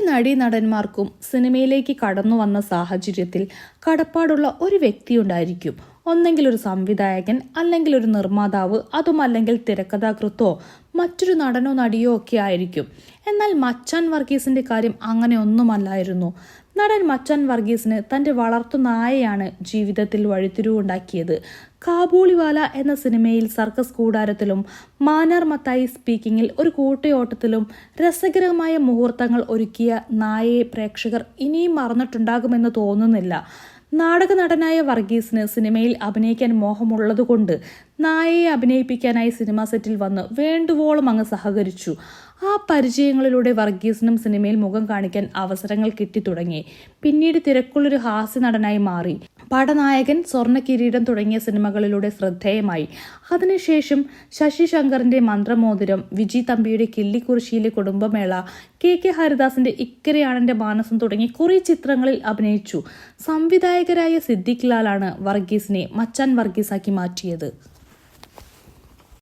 നടീനടന്മാർക്കും സിനിമയിലേക്ക് കടന്നു വന്ന സാഹചര്യത്തിൽ കടപ്പാടുള്ള ഒരു വ്യക്തിയുണ്ടായിരിക്കും. ഒന്നെങ്കിൽ ഒരു സംവിധായകൻ, അല്ലെങ്കിൽ ഒരു നിർമ്മാതാവ്, അതുമല്ലെങ്കിൽ തിരക്കഥാകൃത്തോ മറ്റൊരു നടനോ നടിയോ ഒക്കെ ആയിരിക്കും. എന്നാൽ മച്ചാൻ വർഗീസിന്റെ കാര്യം അങ്ങനെ ഒന്നുമല്ലായിരുന്നു. നടൻ മച്ചാൻ വർഗീസിന് തന്റെ വളർത്തു നായയാണ് ജീവിതത്തിൽ വഴിത്തിരിവുണ്ടാക്കിയത്. കാബൂളിവാല എന്ന സിനിമയിൽ സർക്കസ് കൂടാരത്തിലും മാനാർ മത്തായി സ്പീക്കിങ്ങിൽ ഒരു കൂട്ടയോട്ടത്തിലും രസകരമായ മുഹൂർത്തങ്ങൾ ഒരുക്കിയ നായയെ പ്രേക്ഷകർ ഇനിയും മറന്നിട്ടുണ്ടാകുമെന്ന് തോന്നുന്നില്ല. നാടക നടനായ വർഗീസിന് സിനിമയിൽ അഭിനയിക്കാൻ മോഹമുള്ളതുകൊണ്ട് നായയെ അഭിനയിപ്പിക്കാനായി സിനിമാ സെറ്റിൽ വന്ന് വേണ്ടുവോളം അങ്ങ് സഹകരിച്ചു. ആ പരിചയങ്ങളിലൂടെ വർഗീസിനും സിനിമയിൽ മുഖം കാണിക്കാൻ അവസരങ്ങൾ കിട്ടിത്തുടങ്ങി. പിന്നീട് തിരക്കുള്ളൊരു ഹാസ്യ നടനായി മാറി. പടനായകൻ, സ്വർണ്ണ കിരീടം തുടങ്ങിയ സിനിമകളിലൂടെ ശ്രദ്ധേയമായി. അതിനുശേഷം ശശി ശങ്കറിന്റെ മന്ത്രമോതിരം, വിജി തമ്പിയുടെ കിള്ളിക്കുറിശ്ശിയിലെ കുടുംബമേള, കെ ഹരിദാസിന്റെ ഇക്കരയാണെന്റെ മാനസം തുടങ്ങി കുറേ ചിത്രങ്ങളിൽ അഭിനയിച്ചു. സംവിധായകരായ സിദ്ദിഖ് ലാലാണ് വർഗീസിനെ മച്ചാൻ വർഗീസാക്കി മാറ്റിയത്.